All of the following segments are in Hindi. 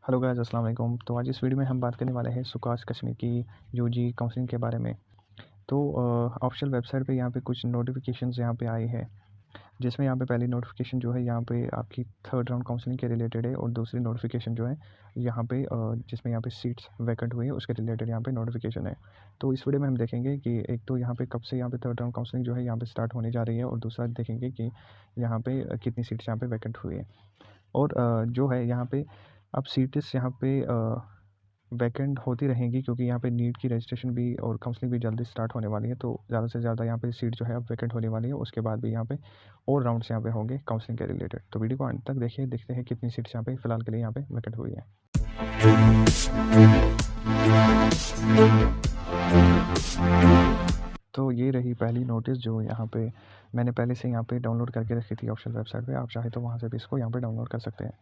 हेलो गाइस, अस्सलाम वालेकुम। तो आज इस वीडियो में हम बात करने वाले हैं सुकाश कश्मीर की यूजी काउंसलिंग के बारे में। तो ऑफिशियल वेबसाइट पे यहाँ पे कुछ नोटिफिकेशंस यहाँ पे आए हैं, जिसमें यहाँ पे पहली नोटिफिकेशन जो है यहाँ पे आपकी थर्ड राउंड काउंसलिंग के रिलेटेड है, और दूसरी नोटिफिकेशन जो है यहाँ पे जिसमें यहाँ पे सीट्स वैकेंट हुई है उसके रिलेटेड यहाँ पे नोटिफिकेशन है। तो इस वीडियो में हम देखेंगे कि एक तो यहाँ पे कब से यहाँ पे थर्ड राउंड काउंसलिंग जो है यहाँ पे स्टार्ट होने जा रही है, और दूसरा देखेंगे कि यहाँ पे कितनी सीट्स यहाँ पे वैकेंट हुई है। और जो है यहाँ पे अब सीट्स यहाँ पे वैकेंट होती रहेंगी, क्योंकि यहाँ पे नीट की रजिस्ट्रेशन भी और काउंसलिंग भी जल्दी स्टार्ट होने वाली है। तो ज़्यादा से ज़्यादा यहाँ पे सीट जो है अब वैकेंट होने वाली है। उसके बाद भी यहाँ पे और राउंड्स यहाँ पे होंगे काउंसलिंग के रिलेटेड। तो वीडियो को अंत तक देखिए, देखते हैं कितनी सीट्स यहाँ पे फ़िलहाल के लिए यहाँ पे वैकेंट हुई है। तो ये रही पहली नोटिस जो यहाँ पे मैंने पहले से यहाँ पे डाउनलोड करके रखी थी ऑफिशियल वेबसाइट पे। आप चाहे तो वहाँ से भी इसको यहाँ पे डाउनलोड कर सकते हैं।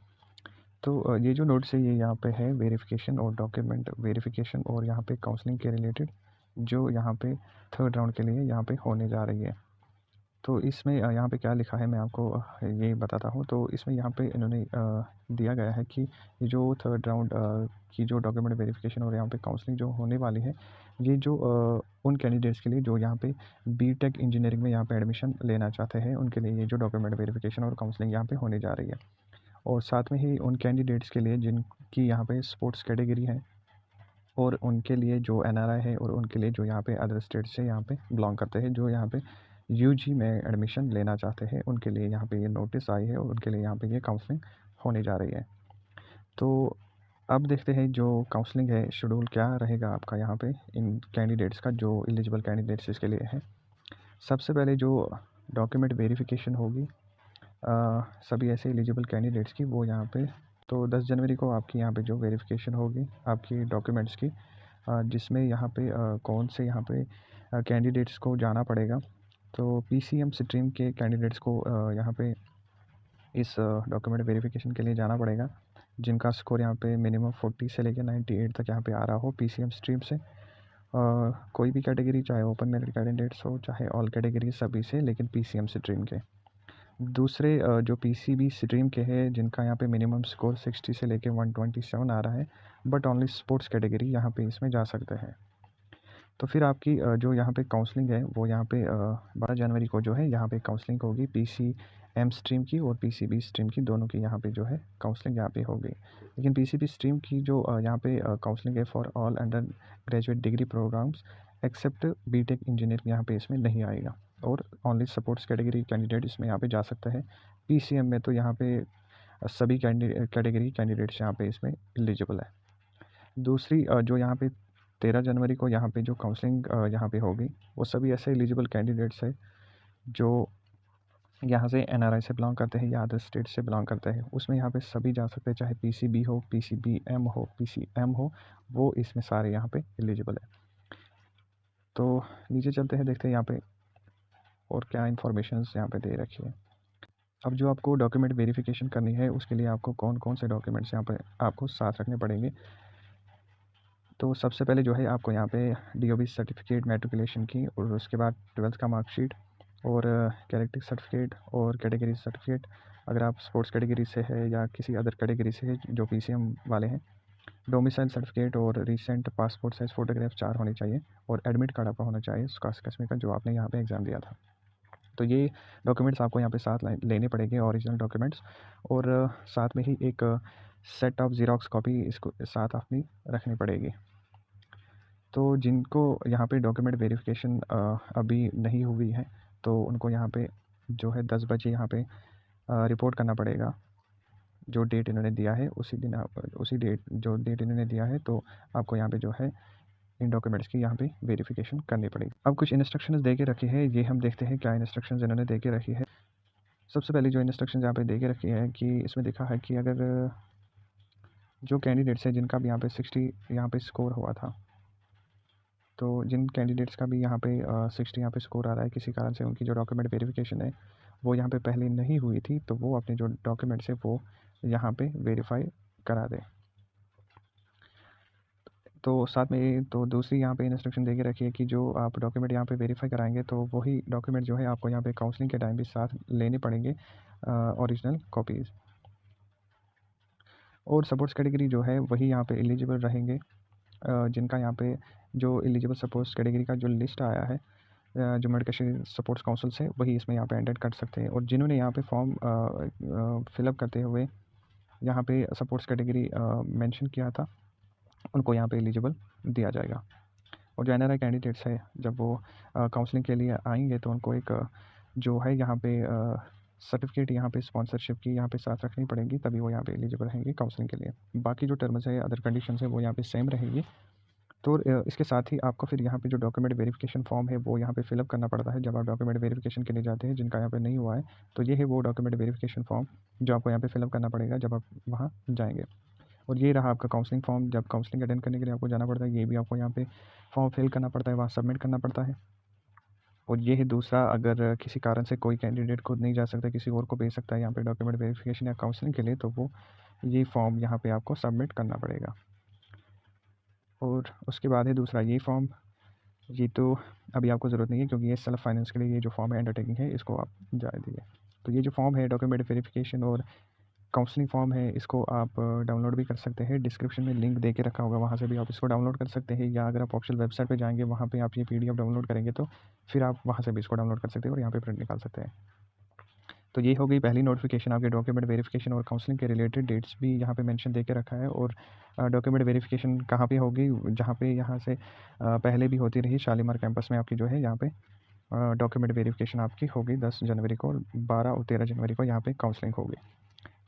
तो ये जो नोट्स है ये यहाँ पे है वेरिफिकेशन और डॉक्यूमेंट वेरिफिकेशन, और यहाँ पे काउंसलिंग के रिलेटेड जो यहाँ पे थर्ड राउंड के लिए यहाँ पे होने जा रही है। तो इसमें यहाँ पे क्या लिखा है मैं आपको ये बताता हूँ। तो इसमें यहाँ पे इन्होंने दिया गया है कि ये जो थर्ड राउंड की जो डॉक्यूमेंट वेरिफिकेशन और यहाँ पे काउंसलिंग जो होने वाली है, ये जो उन कैंडिडेट्स के लिए जो यहाँ पे बीटेक इंजीनियरिंग में यहाँ पे एडमिशन लेना चाहते हैं, उनके लिए ये जो डॉक्यूमेंट वेरिफिकेशन और काउंसलिंग यहाँ पे होने जा रही है। और साथ में ही उन कैंडिडेट्स के लिए जिनकी यहाँ पे स्पोर्ट्स कैटेगरी है, और उनके लिए जो एनआरआई है, और उनके लिए जो यहाँ पे अदर स्टेट से यहाँ पे बिलोंग करते हैं, जो यहाँ पे यूजी में एडमिशन लेना चाहते हैं, उनके लिए यहाँ पे ये नोटिस आई है, और उनके लिए यहाँ पे ये काउंसलिंग होने जा रही है। तो अब देखते हैं जो काउंसलिंग है शेड्यूल क्या रहेगा आपका यहाँ पे इन कैंडिडेट्स का, जो एलिजिबल कैंडिडेट्स इसके लिए है। सबसे पहले जो डॉक्यूमेंट वेरिफिकेशन होगी सभी ऐसे एलिजिबल कैंडिडेट्स की, वो यहाँ पे तो 10 जनवरी को आपकी यहाँ पे जो वेरिफिकेशन होगी आपकी डॉक्यूमेंट्स की, जिसमें यहाँ पे कौन से यहाँ पे कैंडिडेट्स को जाना पड़ेगा। तो पीसीएम स्ट्रीम के कैंडिडेट्स को यहाँ पे इस डॉक्यूमेंट वेरिफिकेशन के लिए जाना पड़ेगा, जिनका स्कोर यहाँ पे मिनिमम 40 से लेकर 98 तक यहाँ पे आ रहा हो पीसीएम स्ट्रीम से। कोई भी कैटेगरी, चाहे ओपन मेरिट कैंडिडेट्स हो चाहे ऑल कैटेगरी, सभी से, लेकिन पीसीएम स्ट्रीम के। दूसरे जो पीसीबी स्ट्रीम के हैं, जिनका यहाँ पे मिनिमम स्कोर 60 से लेके 127 आ रहा है, बट ओनली स्पोर्ट्स कैटेगरी यहाँ पे इसमें जा सकते हैं। तो फिर आपकी जो यहाँ पे काउंसलिंग है वो यहाँ पे 12 जनवरी को जो है यहाँ पे काउंसलिंग होगी पीसीएम स्ट्रीम की और पीसीबी स्ट्रीम की, दोनों की यहाँ पे जो है काउंसलिंग यहाँ पे होगी। लेकिन पीसीबी स्ट्रीम की जो यहाँ पे काउंसलिंग है for all undergraduate degree programs except B Tech engineering यहाँ पे इसमें नहीं आएगा, और ओनली सपोर्ट्स कैटेगरी कैंडिडेट इसमें यहाँ पे जा सकता है। पीसीएम में तो यहाँ पे सभी कैटेगरी कैंडिडेट्स यहाँ पे इसमें एलिजिबल है। दूसरी जो यहाँ पे 13 जनवरी को यहाँ पे जो काउंसलिंग यहाँ पे होगी, वो सभी ऐसे एलिजिबल कैंडिडेट्स हैं जो यहाँ से एनआरआई से बिलोंग करते हैं या अदर स्टेट से बिलोंग करते हैं। उसमें यहाँ पे सभी जा सकते हैं, चाहे पीसीबी हो, पीसीबीएम हो, पीसीएम हो, वो इसमें सारे यहाँ पे एलिजिबल है। तो नीचे चलते हैं, देखते हैं यहाँ पे और क्या इन्फॉर्मेशन यहाँ पे दे रखी है। अब जो आपको डॉक्यूमेंट वेरिफिकेशन करनी है, उसके लिए आपको कौन कौन से डॉक्यूमेंट्स यहाँ पे आपको साथ रखने पड़ेंगे। तो सबसे पहले जो है आपको यहाँ पे डीओबी सर्टिफिकेट मैट्रिकुलेशन की, और उसके बाद 12th का मार्कशीट, और कैरेक्टर सर्टिफिकेट और कैटेगरी सर्टिफिकेट, अगर आप स्पोर्ट्स कैटेगरी से है या किसी अदर कैटेगरी से है जो पीसीएम वाले हैं। डोमिसाइल सर्टिफिकेट और रिसेंट पासपोर्ट साइज़ फ़ोटोग्राफ 4 होनी चाहिए, और एडमिट कार्ड आपका होना चाहिए सुकाश कश्मीर का, जो आपने यहाँ पे एग्ज़ाम दिया था। तो ये डॉक्यूमेंट्स आपको यहाँ पे साथ लेने पड़ेंगे, ओरिजिनल डॉक्यूमेंट्स, और साथ में ही एक सेट ऑफ ज़ेरॉक्स कॉपी इसको साथ अपनी रखनी पड़ेगी। तो जिनको यहाँ पे डॉक्यूमेंट वेरिफिकेशन अभी नहीं हुई है, तो उनको यहाँ पे जो है 10 बजे यहाँ पे रिपोर्ट करना पड़ेगा। जो डेट इन्होंने दिया है उसी दिन उसी डेट जो डेट इन्होंने दिया है, तो आपको यहाँ पे जो है इन डॉक्यूमेंट्स की यहाँ पे वेरिफिकेशन करनी पड़ेगी। अब कुछ इंस्ट्रक्शंस दे के रखी है, ये हम देखते हैं क्या इंस्ट्रक्शंस इन्होंने दे के रखी है। सबसे पहले जो इंस्ट्रक्शंस यहाँ पे दे के रखी है कि इसमें लिखा है कि अगर जो कैंडिडेट्स हैं जिनका भी यहाँ पे 60 यहाँ पे स्कोर हुआ था, तो जिन कैंडिडेट्स का भी यहाँ पे 60 यहाँ पे स्कोर आ रहा है, किसी कारण से उनकी जो डॉक्यूमेंट वेरिफिकेशन है वो यहाँ पे पहले नहीं हुई थी, तो वो अपने जो डॉक्यूमेंट्स है वो यहाँ पे वेरीफाई करा दें। तो साथ में तो दूसरी यहाँ पे इंस्ट्रक्शन दे के रखी है कि जो आप डॉक्यूमेंट यहाँ पे वेरीफाई कराएंगे, तो वही डॉक्यूमेंट जो है आपको यहाँ पे काउंसलिंग के टाइम भी साथ लेने पड़ेंगे, ओरिजिनल कॉपीज़। और सपोर्ट्स कैटेगरी जो है वही यहाँ पे एलिजिबल रहेंगे, जिनका यहाँ पे जो एलिजिबल सपोर्ट्स कैटेगरी का जो लिस्ट आया है Jammu and Kashmir supports council से, वही इसमें यहाँ पे एंटर कर सकते हैं। और जिन्होंने यहाँ पे फॉर्म फिलअप करते हुए यहाँ पे सपोर्ट्स कैटेगरी मेंशन किया था, उनको यहाँ पे एलिजिबल दिया जाएगा। और जो एनआरआई कैंडिडेट्स है, जब वो काउंसलिंग के लिए आएंगे तो उनको एक जो है यहाँ पे सर्टिफिकेट यहाँ पे स्पॉन्सरशिप की यहाँ पे साथ रखनी पड़ेगी, तभी वो यहाँ पे एलिजिबल रहेंगे काउंसलिंग के लिए। बाकी जो टर्म्स है, अदर कंडीशंस है, वो यहाँ पे सेम रहेगी। तो इसके साथ ही आपको फिर यहाँ पे जो डॉक्यूमेंट वेरिफिकेशन फॉर्म है वो यहाँ पे फिलअप करना पड़ता है जब आप डॉक्यूमेंट वेरिफिकेशन के लिए जाते हैं, जिनका यहाँ पे नहीं हुआ है। तो ये है वो डॉक्यूमेंट वेरिफिकेशन फॉर्म जो आपको यहाँ पे फिलअप करना पड़ेगा जब आप वहाँ जाएंगे। और ये रहा आपका काउंसलिंग फॉर्म, जब काउंसलिंग अटेंड करने के लिए आपको जाना पड़ता है, ये भी आपको यहाँ पे फॉर्म फिल करना पड़ता है, वहाँ सबमिट करना पड़ता है। और ये है दूसरा, अगर किसी कारण से कोई कैंडिडेट खुद नहीं जा सकता, किसी और को भेज सकता है यहाँ पे डॉक्यूमेंट वेरिफिकेशन या काउंसलिंग के लिए, तो वो ये फॉर्म यहाँ पे आपको सबमिट करना पड़ेगा। और उसके बाद है दूसरा ये फॉर्म, ये तो अभी आपको ज़रूरत नहीं है क्योंकि ये सेल्फ फाइनेंस के लिए ये जो फॉर्म है अंडरटेकिंग है, इसको आप जाए दीजिए। तो ये जो फॉर्म है डॉक्यूमेंट वेरिफिकेशन और काउंसलिंग फॉर्म है, इसको आप डाउनलोड भी कर सकते हैं, डिस्क्रिप्शन में लिंक दे के रखा होगा, वहाँ से भी आप इसको डाउनलोड कर सकते हैं। या अगर आप ऑफिशियल वेबसाइट पे जाएंगे, वहाँ पे आप ये पीडीएफ डाउनलोड करेंगे तो फिर आप वहाँ से भी इसको डाउनलोड कर सकते हैं और यहाँ पे प्रिंट निकाल सकते हैं। तो ये हो गई पहली नोटिफिकेशन, आपके डॉक्यूमेंट वेरिफिकेशन और काउंसलिंग के रिलेटेड डेट्स भी यहाँ पे मेंशन दे के रखा है। और डॉक्यूमेंट वेरिफिकेशन कहाँ पे होगी, जहाँ पे यहाँ से पहले भी होती रही शालीमार कैंपस में आपकी जो है यहाँ पे डॉक्यूमेंट वेरिफिकेशन आपकी होगी 10 जनवरी को, और 12 और 13 जनवरी को यहाँ पे काउंसलिंग होगी।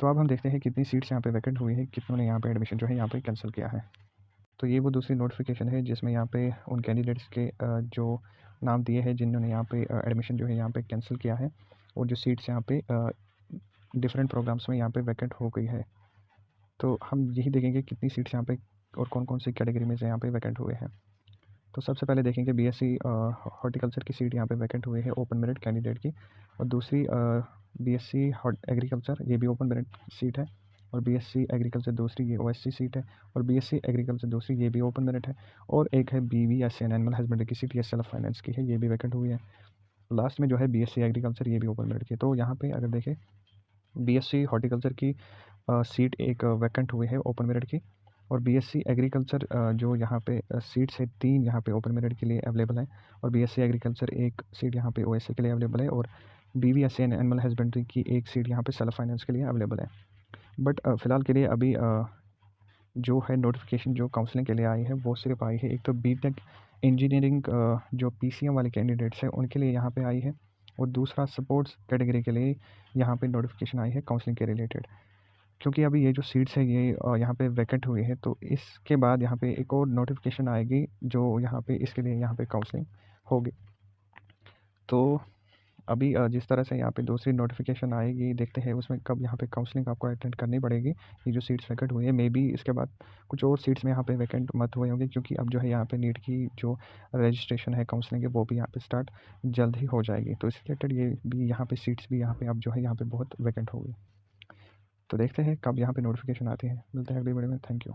तो अब हम देखते हैं कितनी सीट्स यहाँ पे वैकेंट हुई है, कितनों ने यहाँ पे एडमिशन जो है यहाँ पे कैंसिल किया है। तो ये वो दूसरी नोटिफिकेशन है जिसमें यहाँ पे उन कैंडिडेट्स के जो नाम दिए हैं जिन्होंने यहाँ पे एडमिशन जो है यहाँ पे कैंसिल किया है, और जो सीट्स यहाँ पे डिफरेंट प्रोग्राम्स में यहाँ पे वैकेंट हो गई है। तो हम यही देखेंगे कितनी सीट्स यहाँ पे और कौन कौन सी कैटेगरी में से यहाँ पे वैकेंट हुए हैं। तो सबसे पहले देखेंगे बीएससी हॉर्टिकल्चर की सीट यहाँ पे वैकेंट हुई है ओपन मेरिट कैंडिडेट की, और दूसरी बीएससी एग्रीकल्चर, ये भी ओपन मेरिट सीट है, और बीएससी एग्रीकल्चर दूसरी ये ओएससी सीट है, और बीएससी एग्रीकल्चर दूसरी ये भी ओपन मेरिट है, और एक है बीवीएसएन एनिमल हस्बेंड्री की सीट, ये सेल्फ फाइनेंस की है, ये भी वैकेंट हुई है। लास्ट में जो है बीएससी एग्रीकल्चर, ये भी ओपन मेरिट की है। तो यहाँ पे अगर देखें बीएससी हॉर्टिकल्चर की सीट एक वैकेंट हुई है ओपन मेरिट की, और बीएससी एग्रीकल्चर जो यहाँ पे सीट्स है 3 यहाँ पे ओपन मेरिट के लिए अवेलेबल है, और बीएससी एग्रीकल्चर एक सीट यहाँ पे ओएससी के लिए अवेलेबल है, और बीवीएसएन एनिमल हस्बेंड्री की एक सीट यहाँ पे सेल्फ फाइनेंस के लिए अवेलेबल है। बट फ़िलहाल के लिए अभी जो है नोटिफिकेशन जो काउंसलिंग के लिए आई है वो सिर्फ आई है, एक तो बीटेक इंजीनियरिंग जो पीसीएम वाले कैंडिडेट्स हैं उनके लिए यहाँ पे आई है, और दूसरा सपोर्ट्स कैटेगरी के लिए यहाँ पे नोटिफिकेशन आई है काउंसलिंग के रिलेटेड। क्योंकि अभी ये जो सीट्स है ये यहाँ पे वैकेंट हुई है, तो इसके बाद यहाँ पे एक और नोटिफिकेशन आएगी जो यहाँ पे इसके लिए यहाँ पे काउंसलिंग होगी। तो अभी जिस तरह से यहाँ पे दूसरी नोटिफिकेशन आएगी, देखते हैं उसमें कब यहाँ पे काउंसलिंग आपको अटेंड करनी पड़ेगी। ये जो सीट्स वैकेंट हुई है, मे बी इसके बाद कुछ और सीट्स में यहाँ पे वैकेंट मत हुए होंगे, क्योंकि अब जो है यहाँ पे नीट की जो रजिस्ट्रेशन है काउंसलिंग के, वो भी यहाँ पे स्टार्ट जल्द ही हो जाएगी। तो इससे रिलेटेड ये भी यहाँ पे सीट्स भी यहाँ पे अब जो है यहाँ पे बहुत वैकेंट होगी। तो देखते हैं कब यहाँ पे नोटिफिकेशन आती है। मिलते हैं अगली वीडियो में। Thank you.